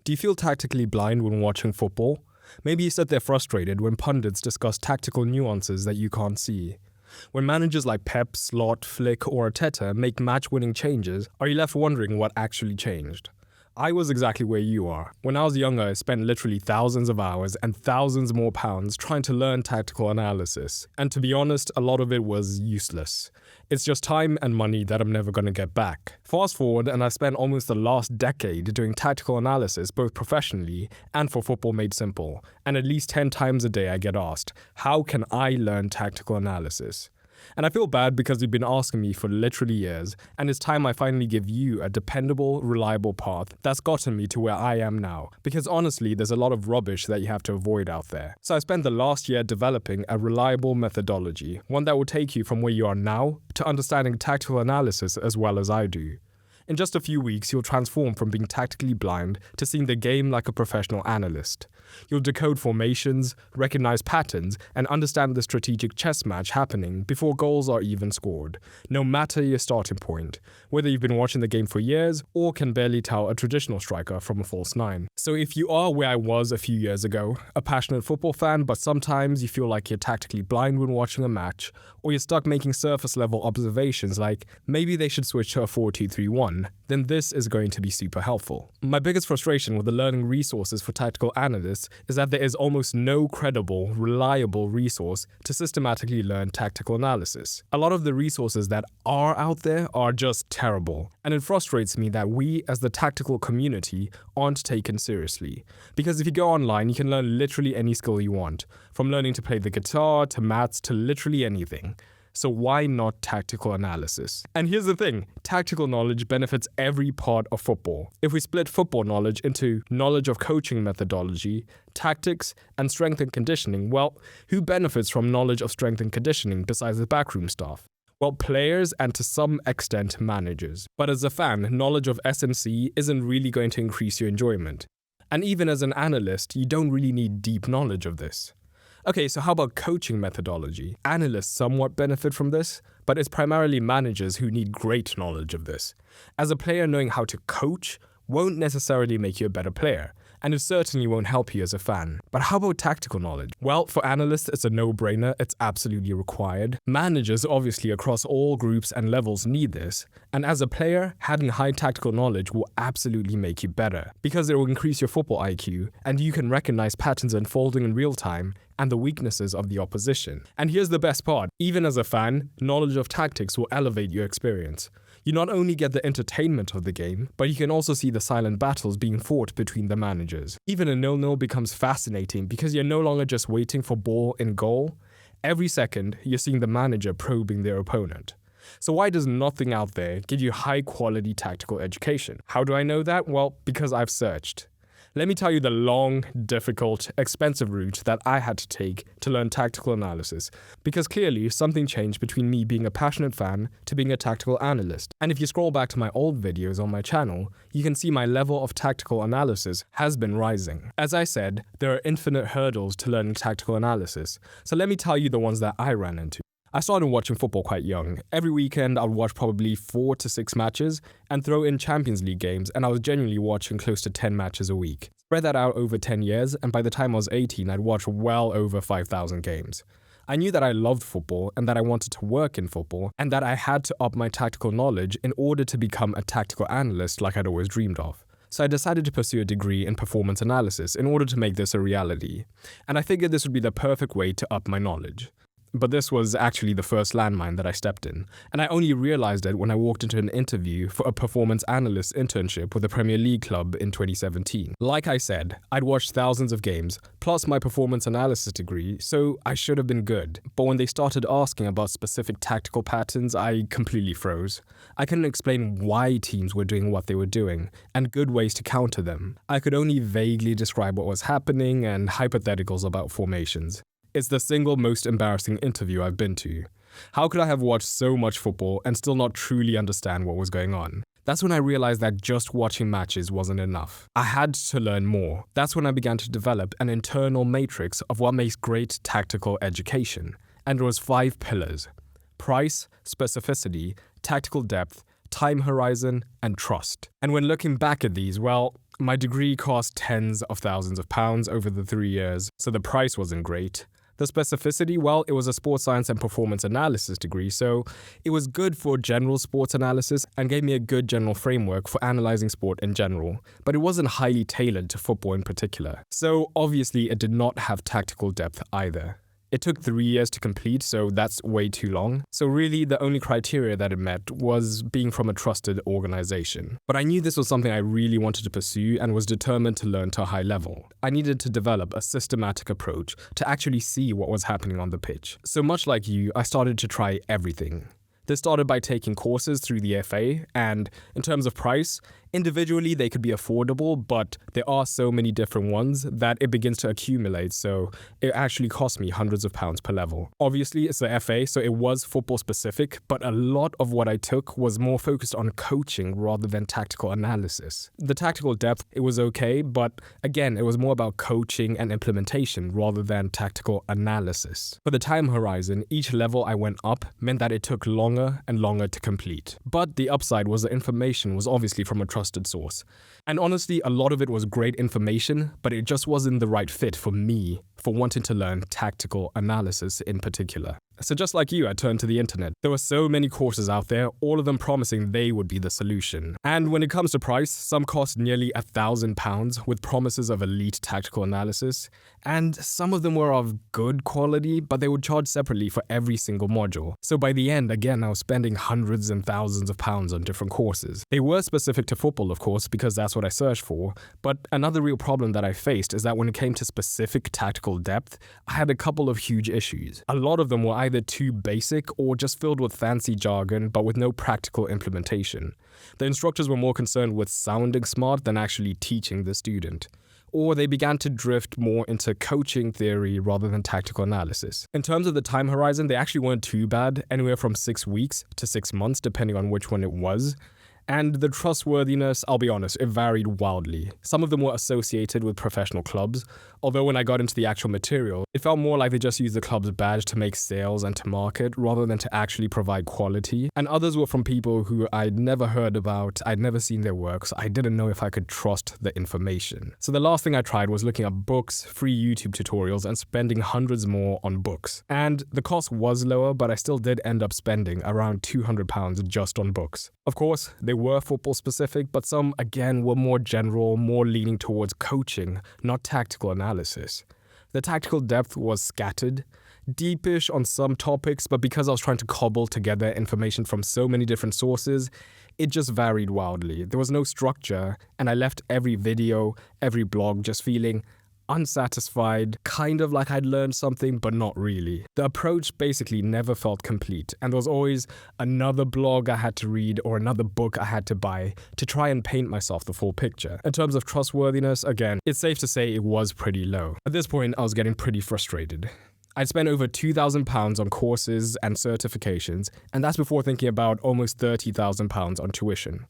Do you feel tactically blind when watching football? Maybe you sit there frustrated when pundits discuss tactical nuances that you can't see. When managers like Pep, Slot, Flick, or Arteta make match-winning changes, are you left wondering what actually changed? I was exactly where you are. When I was younger, I spent literally thousands of hours and thousands more pounds trying to learn tactical analysis. And to be honest, a lot of it was useless. It's just time and money that I'm never going to get back. Fast forward, and I spent almost the last decade doing tactical analysis both professionally and for Football Made Simple. And at least 10 times a day I get asked, how can I learn tactical analysis? And I feel bad because you've been asking me for literally years, and it's time I finally give you a dependable, reliable path that's gotten me to where I am now. Because honestly, there's a lot of rubbish that you have to avoid out there. So I spent the last year developing a reliable methodology, one that will take you from where you are now to understanding tactical analysis as well as I do. In just a few weeks, you'll transform from being tactically blind to seeing the game like a professional analyst. You'll decode formations, recognize patterns, and understand the strategic chess match happening before goals are even scored, no matter your starting point, whether you've been watching the game for years or can barely tell a traditional striker from a false nine. So if you are where I was a few years ago, a passionate football fan, but sometimes you feel like you're tactically blind when watching a match, or you're stuck making surface-level observations like maybe they should switch to a 4-2-3-1, then this is going to be super helpful. My biggest frustration with the learning resources for tactical analysts is that there is almost no credible, reliable resource to systematically learn tactical analysis. A lot of the resources that are out there are just terrible, and it frustrates me that we as the tactical community aren't taken seriously. Because if you go online, you can learn literally any skill you want, from learning to play the guitar to maths to literally anything. So why not tactical analysis? And here's the thing, tactical knowledge benefits every part of football. If we split football knowledge into knowledge of coaching methodology, tactics, and strength and conditioning, well, who benefits from knowledge of strength and conditioning besides the backroom staff? Well, players and to some extent managers. But as a fan, knowledge of SMC isn't really going to increase your enjoyment. And even as an analyst, you don't really need deep knowledge of this. Okay, so how about coaching methodology? Analysts somewhat benefit from this, but it's primarily managers who need great knowledge of this. As a player, knowing how to coach won't necessarily make you a better player, and it certainly won't help you as a fan. But how about tactical knowledge? Well, for analysts, it's a no-brainer. It's absolutely required. Managers, obviously, across all groups and levels need this. And as a player, having high tactical knowledge will absolutely make you better, because it will increase your football IQ, and you can recognize patterns unfolding in real time and the weaknesses of the opposition. And here's the best part. Even as a fan, knowledge of tactics will elevate your experience. You not only get the entertainment of the game, but you can also see the silent battles being fought between the managers. Even a 0-0 becomes fascinating because you're no longer just waiting for ball in goal. Every second, you're seeing the manager probing their opponent. So why does nothing out there give you high-quality tactical education? How do I know that? Well, because I've searched. Let me tell you the long, difficult, expensive route that I had to take to learn tactical analysis, because clearly something changed between me being a passionate fan to being a tactical analyst. And if you scroll back to my old videos on my channel, you can see my level of tactical analysis has been rising. As I said, there are infinite hurdles to learning tactical analysis, so let me tell you the ones that I ran into. I started watching football quite young. Every weekend I'd watch probably 4 to 6 matches and throw in Champions League games, and I was genuinely watching close to 10 matches a week. Spread that out over 10 years, and by the time I was 18, I'd watched well over 5,000 games. I knew that I loved football and that I wanted to work in football and that I had to up my tactical knowledge in order to become a tactical analyst like I'd always dreamed of. So I decided to pursue a degree in performance analysis in order to make this a reality. And I figured this would be the perfect way to up my knowledge. But this was actually the first landmine that I stepped in, and I only realized it when I walked into an interview for a performance analyst internship with a Premier League club in 2017. Like I said, I'd watched thousands of games, plus my performance analysis degree, so I should have been good. But when they started asking about specific tactical patterns, I completely froze. I couldn't explain why teams were doing what they were doing, and good ways to counter them. I could only vaguely describe what was happening and hypotheticals about formations. It's the single most embarrassing interview I've been to. How could I have watched so much football and still not truly understand what was going on? That's when I realized that just watching matches wasn't enough. I had to learn more. That's when I began to develop an internal matrix of what makes great tactical education. And there was 5 pillars: price, specificity, tactical depth, time horizon, and trust. And when looking back at these, well, My degree cost tens of thousands of pounds over the 3 years, so the price wasn't great. The specificity, well, it was a sports science and performance analysis degree, so it was good for general sports analysis and gave me a good general framework for analyzing sport in general, but it wasn't highly tailored to football in particular. So obviously it did not have tactical depth either. It took 3 years to complete, so that's way too long. So really, the only criteria that it met was being from a trusted organization. But I knew this was something I really wanted to pursue and was determined to learn to a high level. I needed to develop a systematic approach to actually see what was happening on the pitch. So much like you, I started to try everything. This started by taking courses through the FA, and in terms of price, individually they could be affordable, but there are so many different ones that it begins to accumulate, so it actually cost me hundreds of pounds per level. Obviously, it's the FA, so it was football specific, but a lot of what I took was more focused on coaching rather than tactical analysis. The tactical depth, it was okay, but again, it was more about coaching and implementation rather than tactical analysis. For the time horizon, each level I went up meant that it took longer and longer to complete. But the upside was the information was obviously from a trusted source. And honestly, a lot of it was great information, but it just wasn't the right fit for me for wanting to learn tactical analysis in particular. So just like you, I turned to the internet. There were so many courses out there, all of them promising they would be the solution. And when it comes to price, some cost nearly £1,000 with promises of elite tactical analysis, and some of them were of good quality, but they would charge separately for every single module. So by the end, again, I was spending hundreds and thousands of pounds on different courses. They were specific to football, of course, because that's what I searched for, but another real problem that I faced is that when it came to specific tactical depth, I had a couple of huge issues. A lot of them were either too basic or just filled with fancy jargon but with no practical implementation. The instructors were more concerned with sounding smart than actually teaching the student. Or they began to drift more into coaching theory rather than tactical analysis. In terms of the time horizon, they actually weren't too bad, anywhere from 6 weeks to 6 months depending on which one it was. And the trustworthiness, I'll be honest, it varied wildly. Some of them were associated with professional clubs, although when I got into the actual material, it felt more like they just used the club's badge to make sales and to market rather than to actually provide quality. And others were from people who I'd never heard about, I'd never seen their work, so I didn't know if I could trust the information. So the last thing I tried was looking up books, free YouTube tutorials, and spending hundreds more on books. And the cost was lower, but I still did end up spending around £200 just on books. Of course, they were football specific, but some again were more general, more leaning towards coaching, not tactical analysis. The tactical depth was scattered, deepish on some topics, but because I was trying to cobble together information from so many different sources, it just varied wildly. There was no structure, and I left every video, every blog just feeling unsatisfied, kind of like I'd learned something, but not really. The approach basically never felt complete, and there was always another blog I had to read or another book I had to buy to try and paint myself the full picture. In terms of trustworthiness, again, it's safe to say it was pretty low. At this point, I was getting pretty frustrated. I'd spent over £2,000 on courses and certifications, and that's before thinking about almost £30,000 on tuition.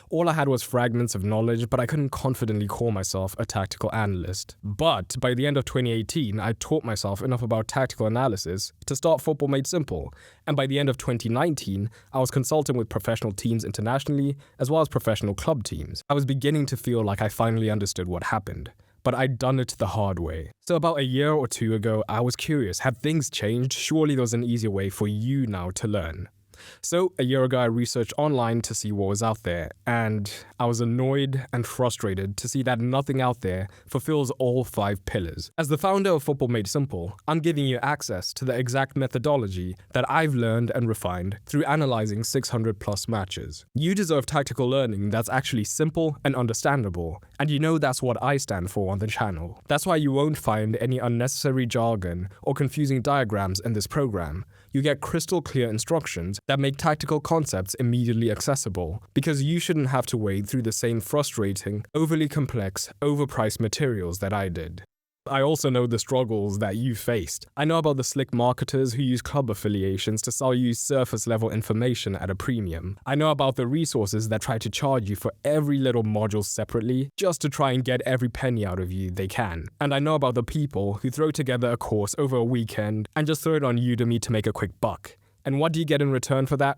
All I had was fragments of knowledge, but I couldn't confidently call myself a tactical analyst. But by the end of 2018, I taught myself enough about tactical analysis to start Football Made Simple. And by the end of 2019, I was consulting with professional teams internationally, as well as professional club teams. I was beginning to feel like I finally understood what happened. But I'd done it the hard way. So about a year or two ago, I was curious, had things changed? Surely there was an easier way for you now to learn. So a year ago, I researched online to see what was out there, and I was annoyed and frustrated to see that nothing out there fulfills all 5 pillars. As the founder of Football Made Simple, I'm giving you access to the exact methodology that I've learned and refined through analyzing 600 plus matches. You deserve tactical learning that's actually simple and understandable, and you know that's what I stand for on the channel. That's why you won't find any unnecessary jargon or confusing diagrams in this program. You get crystal clear instructions that make tactical concepts immediately accessible, because you shouldn't have to wade through the same frustrating, overly complex, overpriced materials that I did. I also know the struggles that you faced. I know about the slick marketers who use club affiliations to sell you surface-level information at a premium. I know about the resources that try to charge you for every little module separately, just to try and get every penny out of you they can. And I know about the people who throw together a course over a weekend and just throw it on Udemy to make a quick buck. And what do you get in return for that?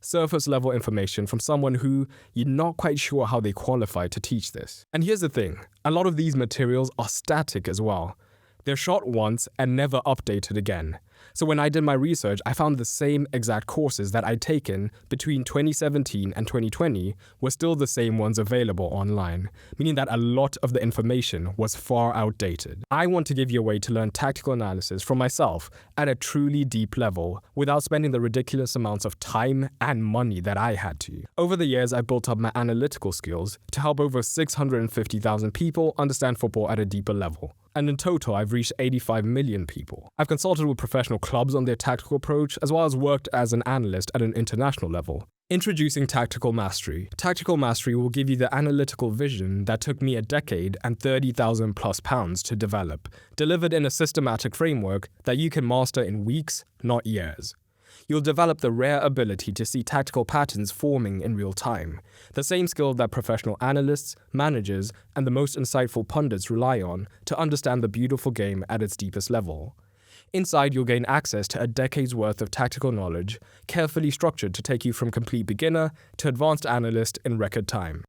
surface level information from someone who you're not quite sure how they qualify to teach this. And here's the thing, a lot of these materials are static as well. They're shot once and never updated again. So when I did my research, I found the same exact courses that I'd taken between 2017 and 2020 were still the same ones available online, meaning that a lot of the information was far outdated. I want to give you a way to learn tactical analysis from myself at a truly deep level without spending the ridiculous amounts of time and money that I had to. Over the years, I built up my analytical skills to help over 650,000 people understand football at a deeper level. And in total, I've reached 85 million people. I've consulted with professional clubs on their tactical approach, as well as worked as an analyst at an international level. Introducing Tactical Mastery. Tactical Mastery will give you the analytical vision that took me a decade and 30,000 plus pounds to develop, delivered in a systematic framework that you can master in weeks, not years. You'll develop the rare ability to see tactical patterns forming in real time, the same skill that professional analysts, managers, and the most insightful pundits rely on to understand the beautiful game at its deepest level. Inside, you'll gain access to a decade's worth of tactical knowledge, carefully structured to take you from complete beginner to advanced analyst in record time.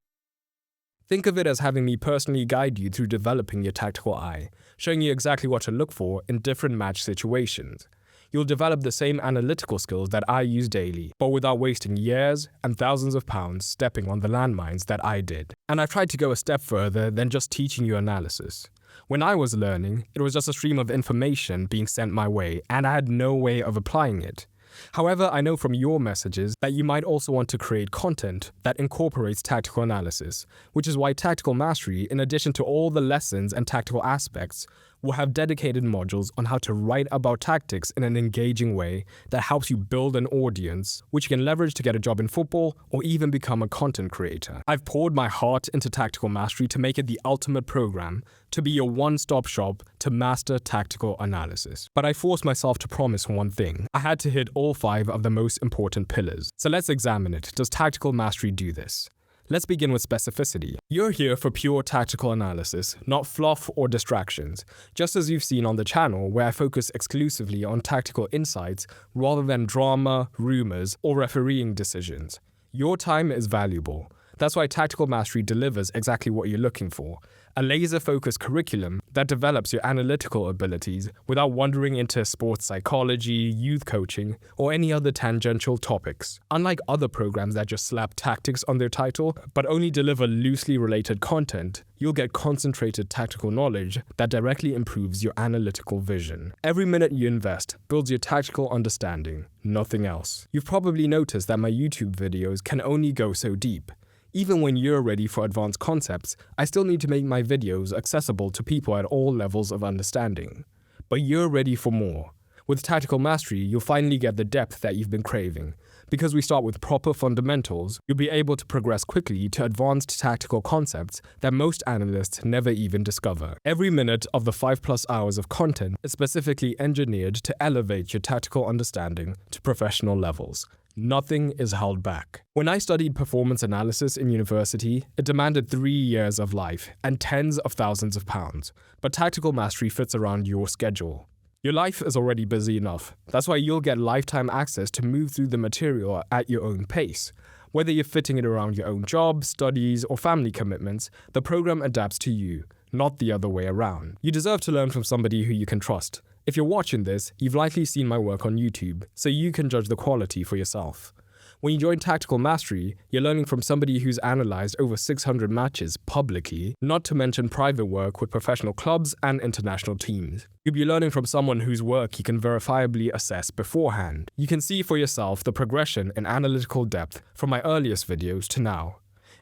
Think of it as having me personally guide you through developing your tactical eye, showing you exactly what to look for in different match situations. You'll develop the same analytical skills that I use daily, but without wasting years and thousands of pounds stepping on the landmines that I did. And I've tried to go a step further than just teaching you analysis. When I was learning, it was just a stream of information being sent my way, and I had no way of applying it. However, I know from your messages that you might also want to create content that incorporates tactical analysis, which is why Tactical Mastery, in addition to all the lessons and tactical aspects, will have dedicated modules on how to write about tactics in an engaging way that helps you build an audience, which you can leverage to get a job in football or even become a content creator. I've poured my heart into Tactical Mastery to make it the ultimate program, to be your one-stop shop to master tactical analysis. But I forced myself to promise one thing. I had to hit all 5 of the most important pillars. So let's examine it. Does Tactical Mastery do this? Let's begin with specificity. You're here for pure tactical analysis, not fluff or distractions, just as you've seen on the channel where I focus exclusively on tactical insights rather than drama, rumors, or refereeing decisions. Your time is valuable. That's why Tactical Mastery delivers exactly what you're looking for. A laser-focused curriculum that develops your analytical abilities without wandering into sports psychology, youth coaching, or any other tangential topics. Unlike other programs that just slap tactics on their title, but only deliver loosely related content, you'll get concentrated tactical knowledge that directly improves your analytical vision. Every minute you invest builds your tactical understanding, nothing else. You've probably noticed that my YouTube videos can only go so deep. Even when you're ready for advanced concepts, I still need to make my videos accessible to people at all levels of understanding. But you're ready for more. With Tactical Mastery, you'll finally get the depth that you've been craving. Because we start with proper fundamentals, you'll be able to progress quickly to advanced tactical concepts that most analysts never even discover. Every minute of the 5+ hours of content is specifically engineered to elevate your tactical understanding to professional levels. Nothing is held back. When I studied performance analysis in university, it demanded 3 years of life and tens of thousands of pounds. But Tactical Mastery fits around your schedule. Your life is already busy enough. That's why you'll get lifetime access to move through the material at your own pace. Whether you're fitting it around your own job, studies, or family commitments, the program adapts to you, not the other way around. You deserve to learn from somebody who you can trust. If you're watching this, you've likely seen my work on YouTube, so you can judge the quality for yourself. When you join Tactical Mastery, you're learning from somebody who's analyzed over 600 matches publicly, not to mention private work with professional clubs and international teams. You'll be learning from someone whose work you can verifiably assess beforehand. You can see for yourself the progression in analytical depth from my earliest videos to now.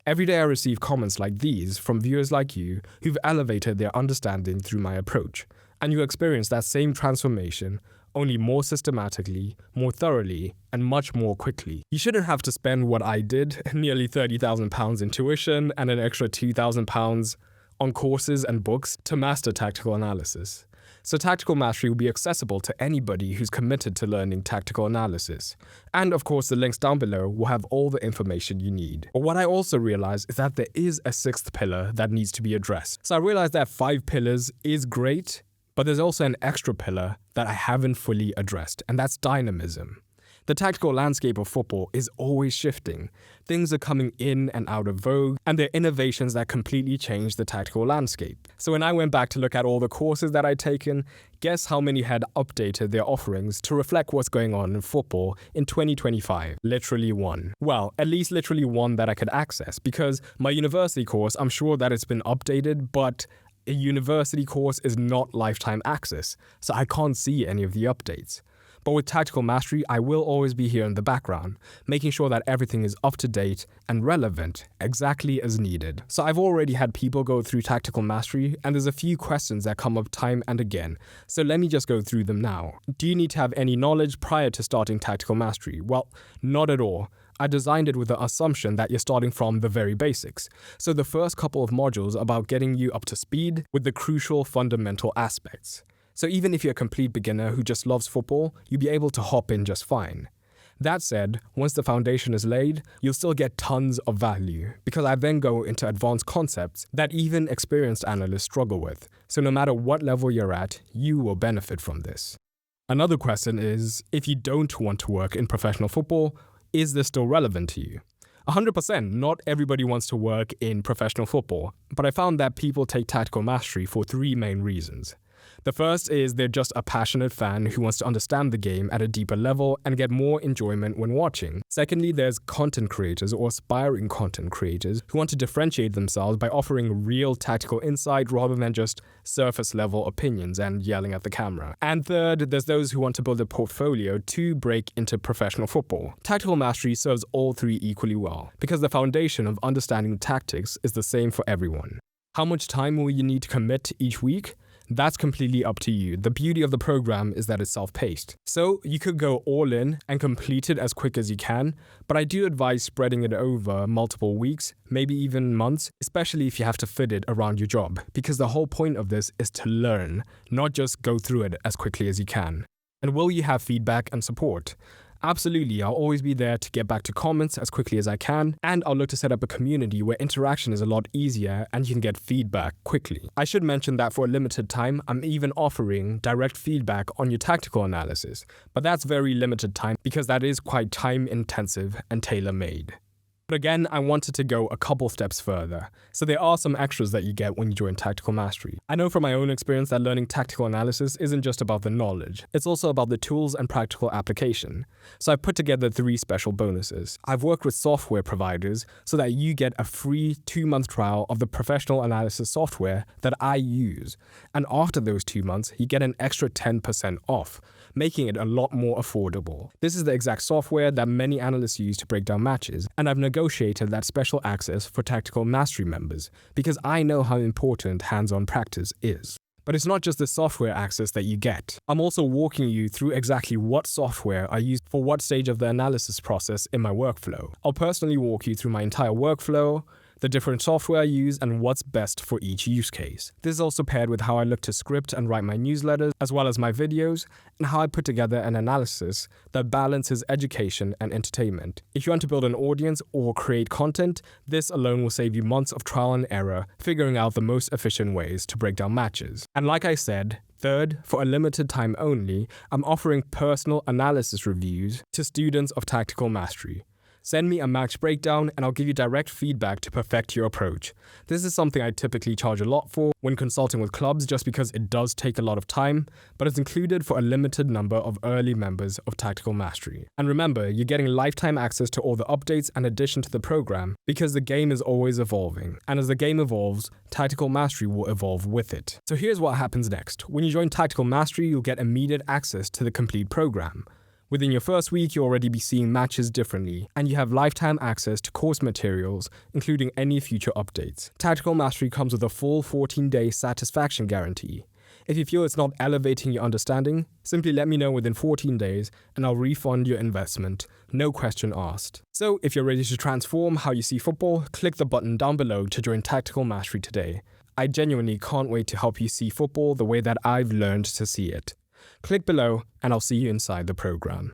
Every day I receive comments like these from viewers like you who've elevated their understanding through my approach. And you experience that same transformation, only more systematically, more thoroughly, and much more quickly. You shouldn't have to spend what I did, nearly £30,000 in tuition and an extra £2,000 on courses and books to master tactical analysis. So Tactical Mastery will be accessible to anybody who's committed to learning tactical analysis. And of course, the links down below will have all the information you need. But what I also realized is that there is a 6th pillar that needs to be addressed. So I realized that 5 pillars is great, but there's also an extra pillar that I haven't fully addressed, and that's dynamism. The tactical landscape of football is always shifting. Things are coming in and out of vogue, and there are innovations that completely change the tactical landscape. So when I went back to look at all the courses that I'd taken, guess how many had updated their offerings to reflect what's going on in football in 2025? Literally one. Well, at least literally one that I could access, because my university course, I'm sure that it's been updated, but a university course is not lifetime access, so I can't see any of the updates. But with Tactical Mastery, I will always be here in the background, making sure that everything is up to date and relevant, exactly as needed. So I've already had people go through Tactical Mastery, and there's a few questions that come up time and again. So let me just go through them now. Do you need to have any knowledge prior to starting Tactical Mastery? Well, not at all. I designed it with the assumption that you're starting from the very basics. So the first couple of modules are about getting you up to speed with the crucial fundamental aspects. So even if you're a complete beginner who just loves football, you'll be able to hop in just fine. That said, once the foundation is laid, you'll still get tons of value, because I then go into advanced concepts that even experienced analysts struggle with. So no matter what level you're at, you will benefit from this. Another question is, if you don't want to work in professional football, is this still relevant to you? 100%, not everybody wants to work in professional football, but I found that people take Tactical Mastery for three main reasons. The first is they're just a passionate fan who wants to understand the game at a deeper level and get more enjoyment when watching. Secondly, there's content creators or aspiring content creators who want to differentiate themselves by offering real tactical insight rather than just surface level opinions and yelling at the camera. And third, there's those who want to build a portfolio to break into professional football. Tactical Mastery serves all three equally well, because the foundation of understanding tactics is the same for everyone. How much time will you need to commit each week? That's completely up to you. The beauty of the program is that it's self-paced. So you could go all in and complete it as quick as you can, but I do advise spreading it over multiple weeks, maybe even months, especially if you have to fit it around your job, because the whole point of this is to learn, not just go through it as quickly as you can. And will you have feedback and support? Absolutely, I'll always be there to get back to comments as quickly as I can, and I'll look to set up a community where interaction is a lot easier and you can get feedback quickly. I should mention that for a limited time, I'm even offering direct feedback on your tactical analysis, but that's very limited time because that is quite time intensive and tailor-made. But again, I wanted to go a couple steps further, so there are some extras that you get when you join Tactical Mastery. I know from my own experience that learning tactical analysis isn't just about the knowledge, it's also about the tools and practical application. So I've put together 3 special bonuses. I've worked with software providers so that you get a free 2-month trial of the professional analysis software that I use. And after those 2 months, you get an extra 10% off, making it a lot more affordable. This is the exact software that many analysts use to break down matches, and I've negotiated that special access for Tactical Mastery members because I know how important hands-on practice is. But it's not just the software access that you get. I'm also walking you through exactly what software I use for what stage of the analysis process in my workflow. I'll personally walk you through my entire workflow, the different software I use, and what's best for each use case. This is also paired with how I look to script and write my newsletters, as well as my videos, and how I put together an analysis that balances education and entertainment. If you want to build an audience or create content, this alone will save you months of trial and error, figuring out the most efficient ways to break down matches. And like I said, third, for a limited time only, I'm offering personal analysis reviews to students of Tactical Mastery. Send me a match breakdown and I'll give you direct feedback to perfect your approach. This is something I typically charge a lot for when consulting with clubs just because it does take a lot of time, but it's included for a limited number of early members of Tactical Mastery. And remember, you're getting lifetime access to all the updates and addition to the program because the game is always evolving. And as the game evolves, Tactical Mastery will evolve with it. So here's what happens next. When you join Tactical Mastery, you'll get immediate access to the complete program. Within your first week, you'll already be seeing matches differently, and you have lifetime access to course materials, including any future updates. Tactical Mastery comes with a full 14-day satisfaction guarantee. If you feel it's not elevating your understanding, simply let me know within 14 days and I'll refund your investment, no question asked. So if you're ready to transform how you see football, click the button down below to join Tactical Mastery today. I genuinely can't wait to help you see football the way that I've learned to see it. Click below and I'll see you inside the program.